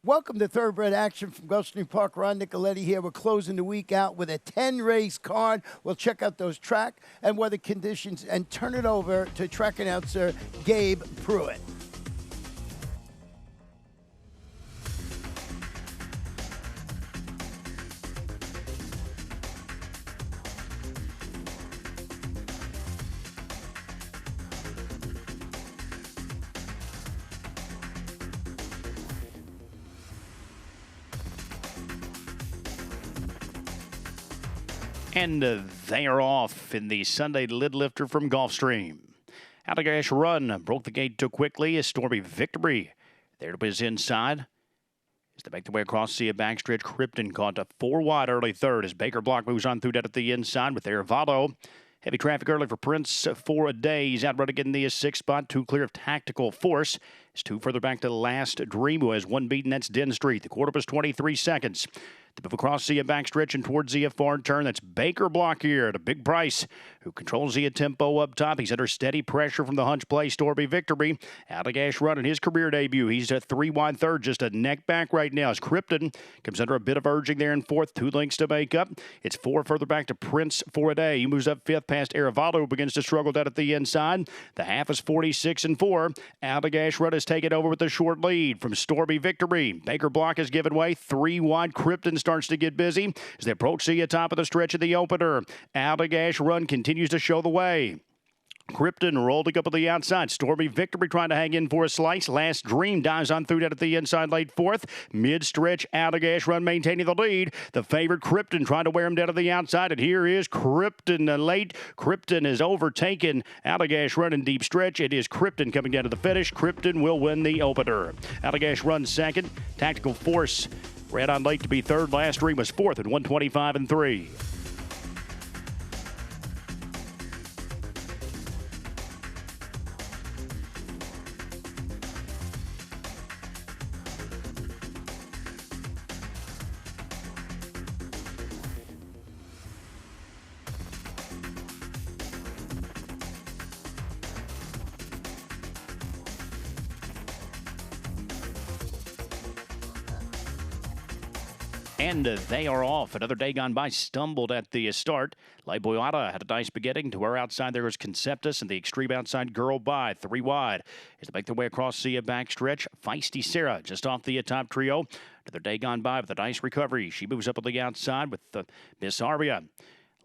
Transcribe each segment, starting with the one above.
Welcome to Thoroughbred Action from Gulfstream Park. Ron Nicoletti here. We're closing the week out with a 10-race card. We'll check out those track and weather conditions and turn it over to track announcer Gabe Pruitt. And they are off in the Sunday lid lifter from Gulfstream. Allagash Run broke the gate too quickly. A Stormy Victory there to his inside. As they make their way across the backstretch, Krypton caught a 4 wide early third as Baker Block moves on through that at the inside with Aravado. Heavy traffic early for Prince for a day. He's out running in the 6th spot, 2 clear of Tactical Force. It's 2 further back to the Last Dream, who has 1 beaten. That's Den Street. The quarter was 23 seconds. To move across the backstretch and towards the far turn, that's Baker Block here at a big price, who controls the tempo up top. He's under steady pressure from the hunch play, Stormy Victory. Allagash Run in his career debut. He's a 3 wide third, just a neck back right now as Krypton comes under a bit of urging there in 4th. 2 lengths to make up. It's 4 further back to Prince for a day. He moves up 5th past Aravado, who begins to struggle down at the inside. The half is 46-4. Allagash Run has taken over with a short lead from Stormy Victory. Baker Block has given way. 3 wide. Krypton starts to get busy as they approach the top of the stretch of the opener. Allagash Run continues to show the way. Krypton rolling up at the outside. Stormy Victory trying to hang in for a slice. Last Dream dives on through that at the inside, late 4th. Mid-stretch, Allagash Run maintaining the lead. The favorite Krypton trying to wear him down to the outside. And here is Krypton late. Krypton is overtaken Allagash Run in deep stretch. It is Krypton coming down to the finish. Krypton will win the opener. Allagash Run second. Tactical Force ran on late to be third. Last Dream was 4th at 125-3. And they are off. Another day gone by. Stumbled at the start. La Boyata had a nice beginning. To her outside there is Conceptus and the extreme outside Girl By. 3 wide as they make their way across the backstretch. Feisty Sarah just off the top trio. Another day gone by with a nice recovery. She moves up on the outside with Miss Aria.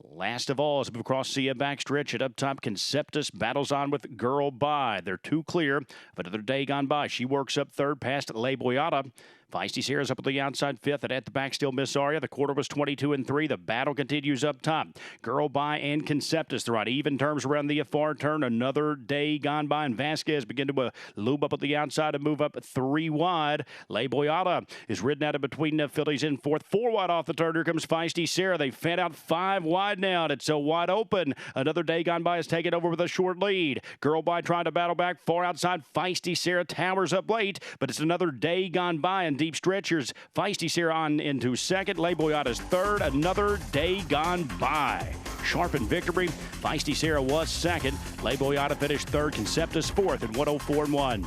Last of all, as we move across the backstretch, at up top, Conceptus battles on with Girl By. They're 2 clear, but another day gone by. She works up third past La Boyata. Feisty Sarah's up at the outside 5th, and at the back still Miss Aria. The quarter was 22-3. The battle continues up top. Girl By and Conceptus, they're on even terms around the far turn. Another day gone by, and Vasquez begin to lube up at the outside and move up 3 wide. La Boyata is ridden out of between the fillies in 4th. 4 wide off the turn. Here comes Feisty Sarah. They fed out 5 wide now, and it's so wide open. Another day gone by has taken over with a short lead. Girl By trying to battle back far outside. Feisty Sarah towers up late, but it's another day gone by, and deep stretchers. Feisty Sarah on into 2nd. La Boyata's 3rd. Another day gone by. Sharp and Victory. Feisty Sarah was 2nd. La Boyata finished 3rd. Conceptus 4th at 104-1.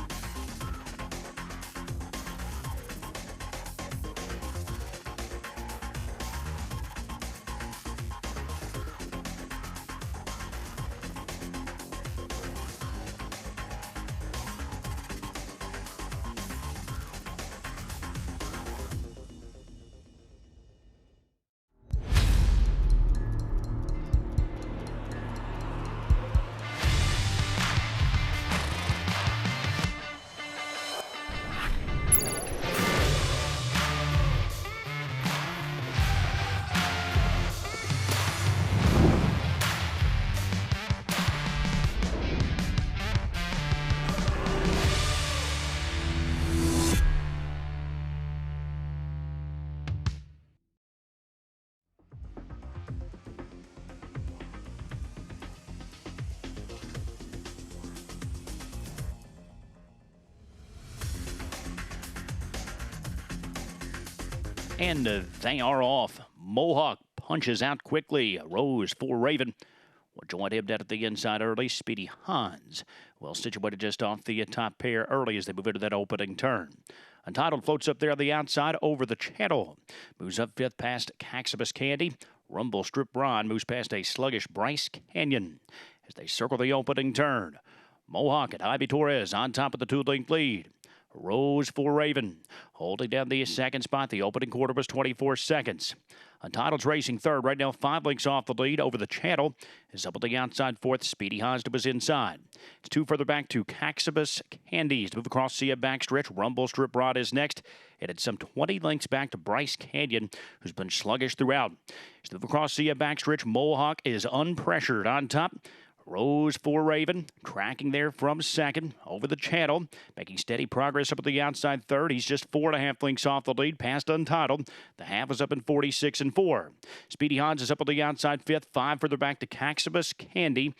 And they are off. Mohawk punches out quickly. Rose for Raven. Will join him down at the inside early. Speedy Hans well situated just off the top pair early as they move into that opening turn. Untitled floats up there on the outside over the channel. Moves up fifth past Caxibus Candy. Rumble Strip Ron moves past a sluggish Bryce Canyon as they circle the opening turn. Mohawk and Ivy Torres on top of the 2-length lead. Rose for Raven holding down the second spot. The opening quarter was 24 seconds. Untitled's racing third right now, 5 lengths off the lead over the channel. Is up on the outside fourth. Speedy Hosda was inside. It's 2 further back to Caxibus Candies to move across the backstretch. Rumble Strip Rod is next. And it's some 20 lengths back to Bryce Canyon, who's been sluggish throughout. To move across the backstretch, Mohawk is unpressured on top. Rose for Raven, tracking there from second over the channel, making steady progress up at the outside third. He's just 4.5 lengths off the lead, past Untitled. The half is up in 46 and 4. Speedy Hans is up on the outside fifth, 5 further back to Caxibus Candy.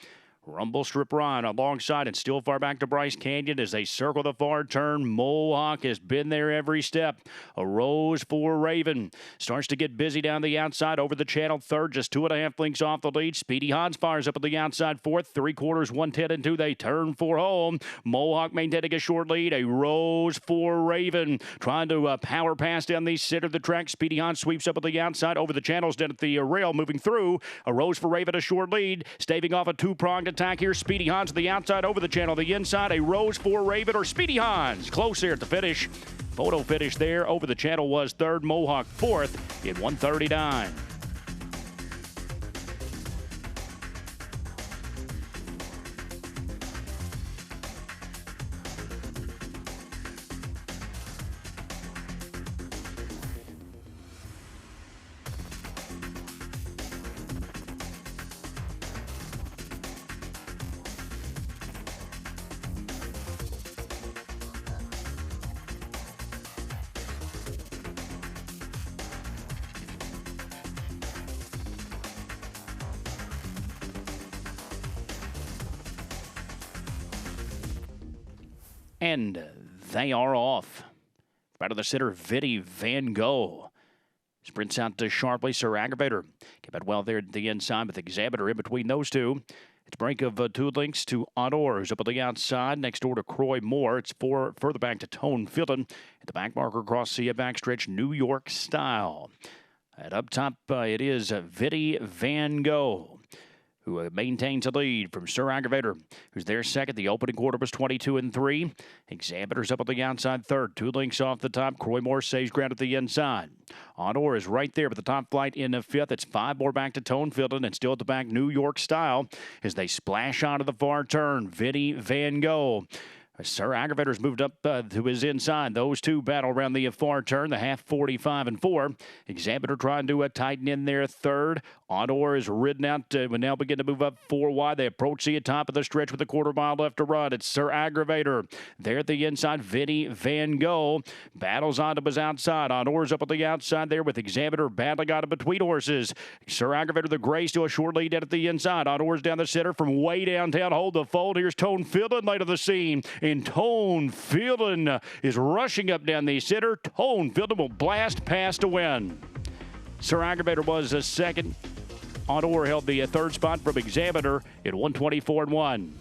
Rumble Strip Run alongside and still far back to Bryce Canyon as they circle the far turn. Mohawk has been there every step. A Rose for Raven starts to get busy down the outside over the channel. Third, just 2.5 lengths off the lead. Speedy Hans fires up at the outside fourth. 3/4, 110 and 2. They turn for home. Mohawk maintaining a short lead. A Rose for Raven trying to power pass down the center of the track. Speedy Hans sweeps up at the outside over the channels down at the rail, moving through. A Rose for Raven, a short lead, staving off a 2-pronged attack here. Speedy Hans to the outside over the channel. The inside, a Rose for Raven or Speedy Hans. Close here at the finish. Photo finish there over the channel was third. Mohawk fourth in 1:39. And they are off. Right of the center, Vinny Van Gogh. Sprints out to sharply. Sir Aggravator kept it well there at the inside with Examiner in between those two. It's break of 2 lengths to Honor, who's up on the outside. Next door to Croy Moore. It's 4 further back to Tone Filton. At the back marker across the backstretch, New York Style. And up top, it is Vinny Van Gogh, who maintains a lead from Sir Aggravator, who's there second. The opening quarter was 22 and 3. Examiner's up on the outside third. 2 lengths off the top. Croy Moore saves ground at the inside. Honor is right there with the top flight in the fifth. It's 5 more back to Tone Filton and still at the back New York Style as they splash onto the far turn. Vinny Van Gogh. Sir Aggravator's moved up to his inside. Those two battle around the far turn, the half 45 and 4. Examiner trying to tighten in there third. Honor is ridden out. We now begin to move up 4 wide. They approach the top of the stretch with a 1/4 mile left to run. It's Sir Aggravator. There at the inside, Vinny Van Gogh battles onto his outside. Honor's up at the outside there with Examiner battling out of between horses. Sir Aggravator, the gray, still a short lead down at the inside. Honor's down the center from way downtown. Hold the fold. Here's Tone Filton late of the scene. And Tone Filton is rushing up down the center. Tone Filton will blast past to win. Sir Aggravator was a second. Honor held the third spot from Examiner at 1:24 and 1.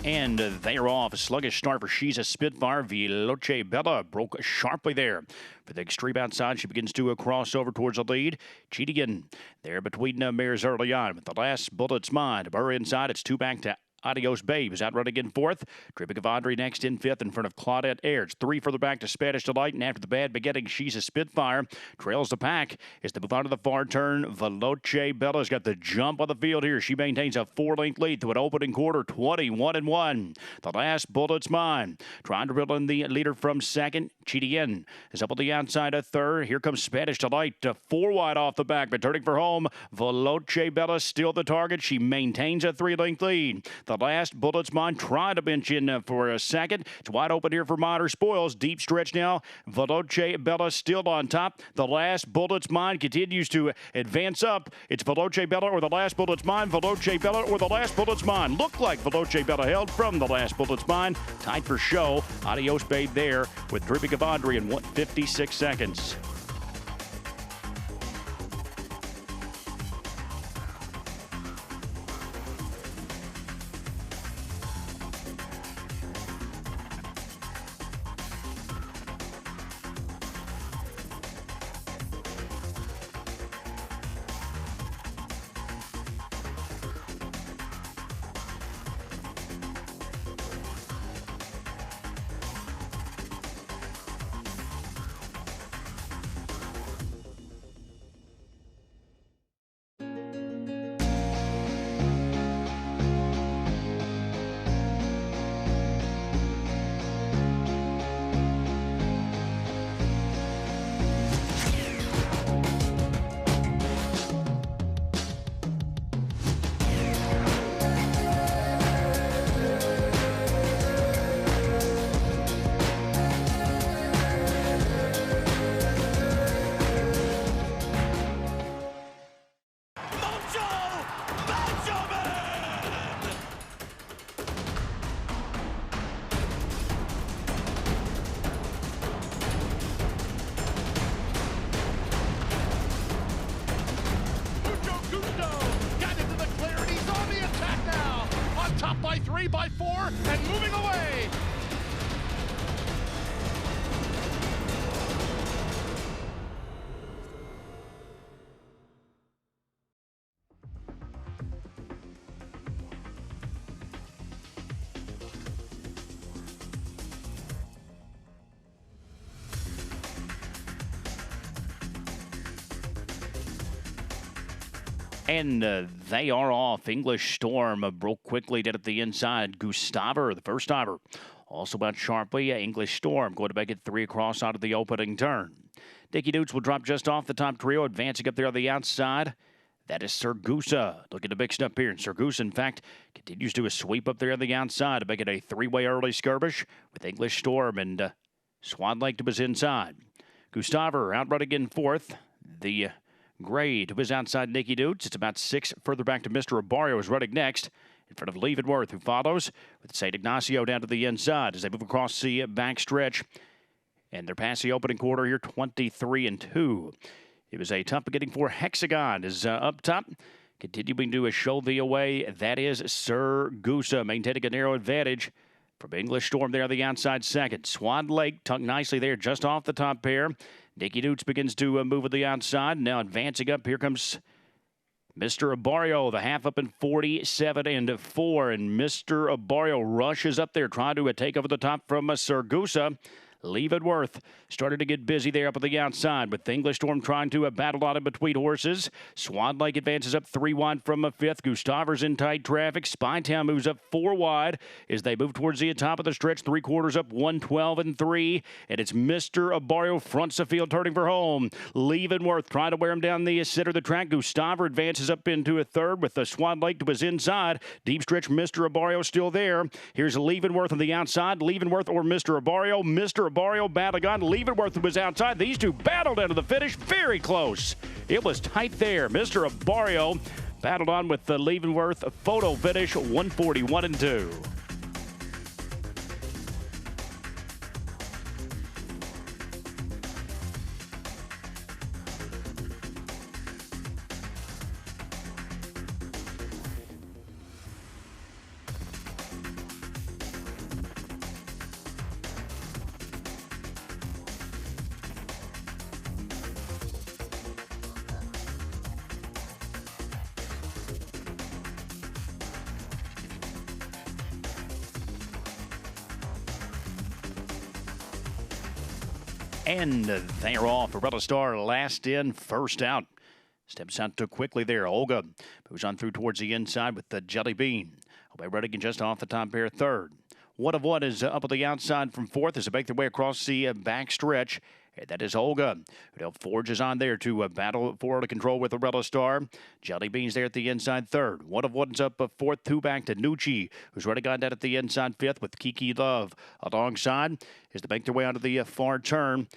And they are off. A sluggish start for She's a Spitfire. Veloce Bella broke sharply there. For the extreme outside, she begins to cross over towards the lead. Cheatigan there between mares early on. With the last bullet's mine. Burr inside. It's 2 back to Adios Babe is out running in fourth. Tripping of Audrey next in fifth in front of Claudette Ayres. 3 further back to Spanish Delight. And after the bad beginning, She's a Spitfire. Trails the pack as they move on to the far turn. Veloce Bella's got the jump on the field here. She maintains a 4-length lead to an opening quarter, 21 and 1. The last bullet's mine. Trying to reel in the leader from second. Cheatigan is up on the outside of third. Here comes Spanish Delight. 4 wide off the back, but turning for home. Veloce Bella still the target. She maintains a 3-length lead. The last Bullets Mine trying to bench in for a second. It's wide open here for Modern Spoils. Deep stretch now. Veloce Bella still on top. The last Bullets Mine continues to advance up. It's Veloce Bella or the last Bullets Mine. Veloce Bella or the last Bullets Mine. Looked like Veloce Bella held from the last Bullets Mine. Tied for show. Adios Babe there with Dripping of Andre in 56 seconds. By 3, by 4, and moving away. And they are off. English Storm broke quickly down at the inside. Gustaver, the first timer, also went sharply. English Storm going to make it 3 across out of the opening turn. Dickie Doots will drop just off the top trio, advancing up there on the outside. That is Sirgusa looking to mix it up here. And Sirgusa, in fact, continues to do a sweep up there on the outside to make it a 3-way early skirmish with English Storm and Swan Lake to his inside. Gustaver outrunning in fourth. The Gray to his outside, Nicky Doots. It's about 6 further back to Mr. Abario is running next in front of Leavenworth, who follows with St. Ignacio down to the inside as they move across the back stretch. And they're past the opening quarter here, 23-2. It was a tough beginning for Hexagon is up top. Continuing to show the away. That is Sirgusa maintaining a narrow advantage from English Storm there on the outside second. Swan Lake tucked nicely there just off the top pair. Nicky Doots begins to move with the outside. Now advancing up. Here comes Mr. Abario, the half up in 47-4. And Mr. Abario rushes up there trying to take over the top from Sirgusa. Leavenworth started to get busy there up at the outside with the English Storm trying to battle on in between horses. Swan Lake advances up 3 wide from a fifth. Gustaver's in tight traffic. Spytown moves up 4 wide as they move towards the top of the stretch. 3/4 up 112-3. And it's Mr. Abario fronts the field turning for home. Leavenworth trying to wear him down the center of the track. Gustaver advances up into a third with the Swan Lake to his inside. Deep stretch, Mr. Abario still there. Here's Leavenworth on the outside. Leavenworth or Mr. Abario. Mr. Abario battling on. Leavenworth was outside. These two battled into the finish. Very close. It was tight there. Mr. Abario battled on with the Leavenworth photo finish 141-2. And they're off. Arella Star last in, first out. Steps out too quickly there. Olga moves on through towards the inside with the Jelly Bean. Away running just off the top pair third. One of One is up on the outside from fourth as they make their way across the back stretch. And that is Olga. Now Forge is on there to battle for the control with Arella Star. Jelly Beans there at the inside third. One of One's up fourth, two back to Nucci, who's running on that at the inside fifth with Kiki Love alongside as they make their way onto the far turn.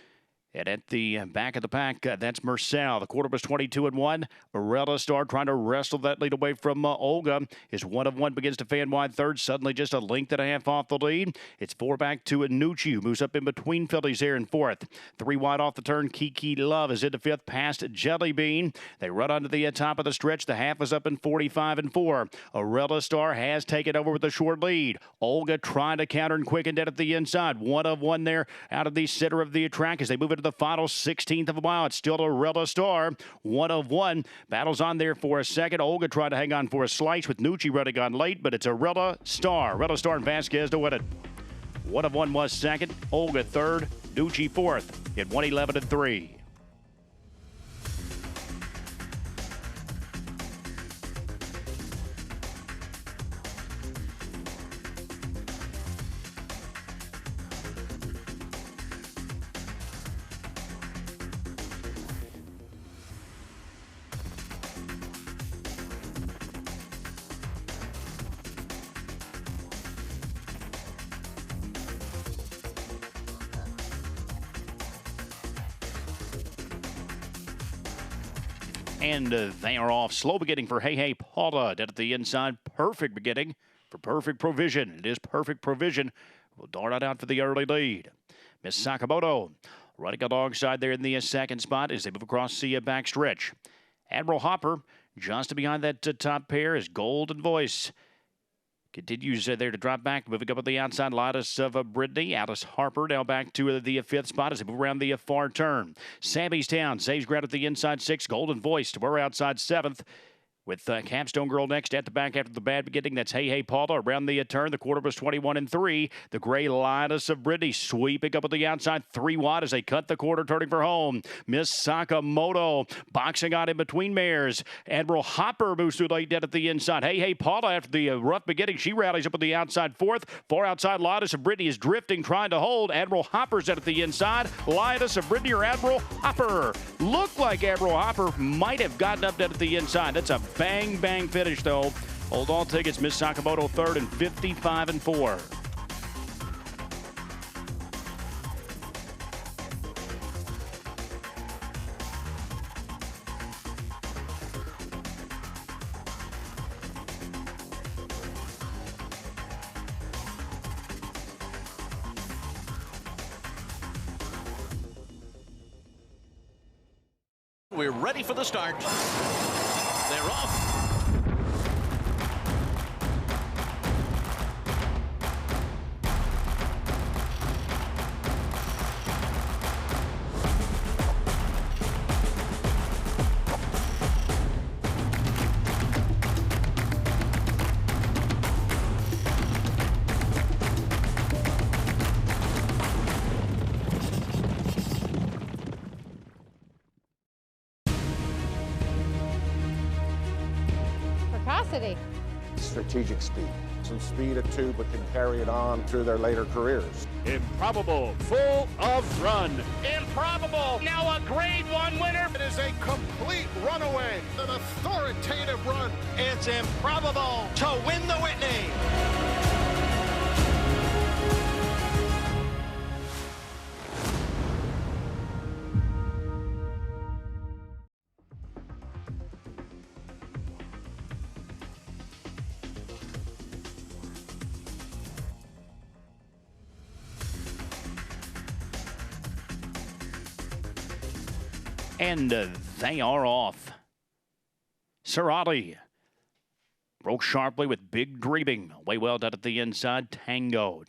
And at the back of the pack, that's Marcel. The quarter was 22-1. Arella Star trying to wrestle that lead away from Olga. As One of One begins to fan wide third. Suddenly just a length and a half off the lead. It's four back to Nucci, who moves up in between fillies there in fourth. Three wide off the turn. Kiki Love is into fifth past Jelly Bean. They run onto the top of the stretch. The half is up in 45-4. Arella Star has taken over with a short lead. Olga trying to counter and quicken it at the inside. One of One there out of the center of the track as they move into the final 16th of a mile. It's still Arella Star. One of One battles on there for a second. Olga tried to hang on for a slice with Nucci running on late, but it's Arella Star. Arella Star and Vasquez to win it. One of One was second. Olga third. Nucci fourth at 1:11-3. And they are off. Slow beginning for Hey Paula. Dead at the inside. Perfect beginning for Perfect Provision. It is Perfect Provision. Will dart on out for the early lead. Miss Sakamoto running alongside there in the second spot as they move across the back stretch. Admiral Hopper just behind that top pair is Golden Voice. Continues there to drop back, moving up on the outside. Lotus of Brittany. Alice Harper now back to the fifth spot as they move around the far turn. Sammy's Town saves ground at the inside six. Golden Voice to we're outside seventh. With Capstone Girl next at the back after the bad beginning. That's Hey Paula around the turn. The quarter was 21-3. The gray Linus of Brittany sweeping up at the outside 3 wide as they cut the quarter, turning for home. Miss Sakamoto boxing out in between mares. Admiral Hopper moves through late dead at the inside. Hey Paula after the rough beginning. She rallies up at the outside fourth. Far outside Linus of Brittany is drifting, trying to hold. Admiral Hopper's at the inside. Linus of Brittany or Admiral Hopper. Looked like Admiral Hopper might have gotten up dead at the inside. That's a bang finish though. Hold on tickets. Miss Sakamoto third and 55-4. We're ready for the start. They're off. Strategic speed. Some speed at 2, but can carry it on through their later careers. Improbable, full of run. Improbable, now a Grade 1 winner. It is a complete runaway, an authoritative run. It's improbable to win the Whitney. And they are off. Serrati broke sharply with Big Dreaming. Way well done at the inside. Tango.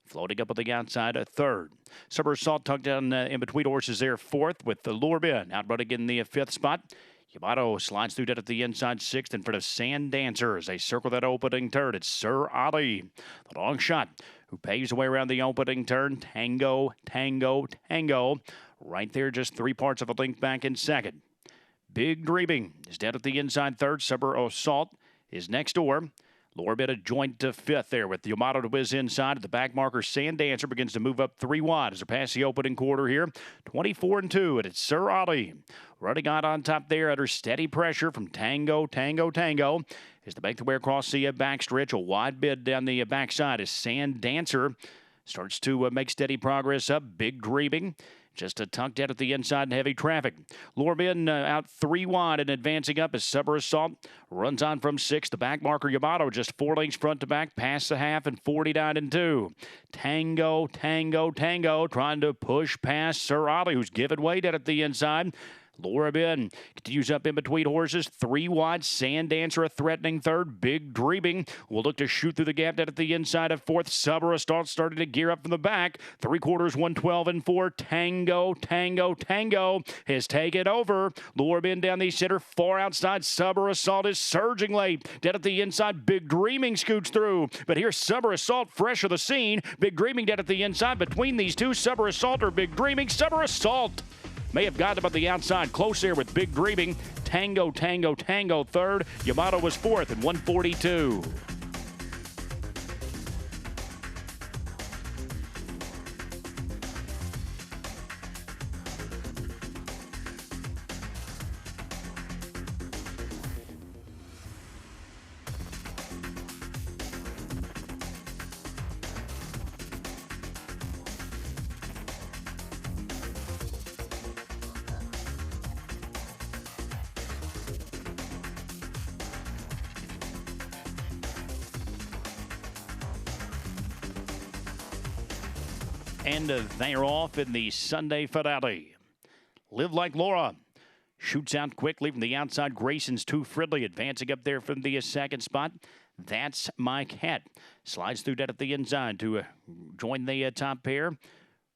Floating up at the outside, a third. Summer Salt tucked down in between horses there, fourth with the Lurbin out running in the fifth spot. Yamato slides through that at the inside sixth in front of Sand Dancers. They circle that opening turn. It's Sir Ali, the long shot, who paves away around the opening turn. Tango. Right there, just 3 parts of a length back in second. Big Dreaming is dead at the inside third. Summer Assault is next door. Lorbit a joint to fifth there with Yamato to his inside. At the back marker, Sand Dancer begins to move up 3 wide as they pass the opening quarter here. 24-2, and it's Sir Ali running out on top there under steady pressure from Tango. As they make their way across the backstretch, a wide bid down the backside as Sand Dancer starts to make steady progress up. Big Dreaming just tucked out at the inside in heavy traffic. Lorbin out 3 wide and advancing up as Summer Assault runs on from 6th. The back marker Yamato just 4 lengths front to back, past the half and 49-2. Tango trying to push past Sir Ali, who's given way down at the inside. Lorbin continues up in between horses. 3 wide. Sand Dancer a threatening third. Big Dreaming will look to shoot through the gap down at the inside of 4th. Summer Assault starting to gear up from the back. 3/4, 112-4. Tango has taken over. Lorbin down the center. Far outside. Summer Assault is surging late. Down at the inside. Big Dreaming scoots through. But here's Summer Assault fresh of the scene. Big Dreaming down at the inside. Between these two, Summer Assault or Big Dreaming. Summer Assault may have gotten him at the outside. Close there with Big Dreaming. Tango third. Yamato was 4th at 142. And they're off in the Sunday finale. Live Like Laura shoots out quickly from the outside. Grayson's too friendly, advancing up there from the second spot. That's My Cat. Slides through that at the inside to join the top pair.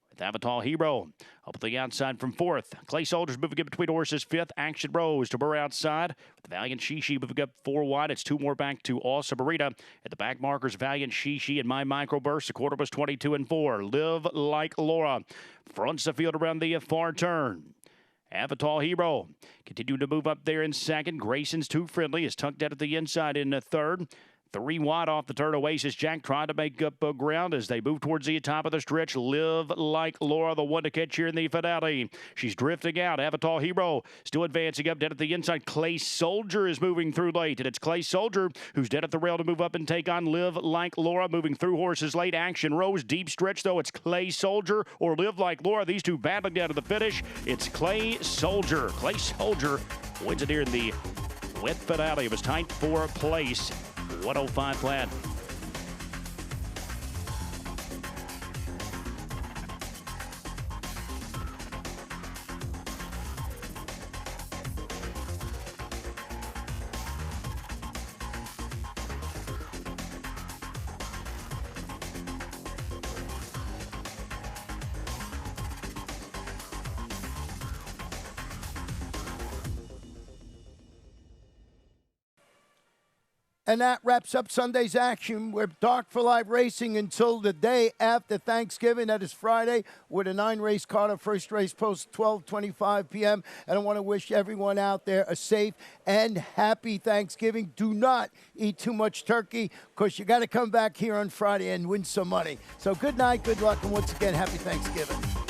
With Avatar Hero up at the outside from 4th. Clay Soldiers moving in between horses. 5th. Action Rose to Burr outside. With Valiant Shishi moving up 4 wide. It's 2 more back to Awesome Marita. At the back markers, Valiant Shishi and My Microburst. The quarter was 22-4. Live Like Laura fronts the field around the far turn. Avatar Hero continuing to move up there in second. Grayson's too friendly is tucked out at the inside in third. 3 wide off the turn. Oasis Jack trying to make up ground as they move towards the top of the stretch. Live Like Laura, the one to catch here in the finale. She's drifting out. Avatar Hero still advancing up dead at the inside. Clay Soldier is moving through late, and it's Clay Soldier who's dead at the rail to move up and take on Live Like Laura. Moving through horses late. Action Rose deep stretch though. It's Clay Soldier or Live Like Laura. These two battling down to the finish. It's Clay Soldier. Clay Soldier wins it here in the wet finale. It was tight for place. 105 flat. And that wraps up Sunday's action. We're dark for live racing until the day after Thanksgiving. That is Friday with a 9-race card. Our first race post 12:25 p.m. And I want to wish everyone out there a safe and happy Thanksgiving. Do not eat too much turkey because you got to come back here on Friday and win some money. So good night, good luck, and once again, happy Thanksgiving.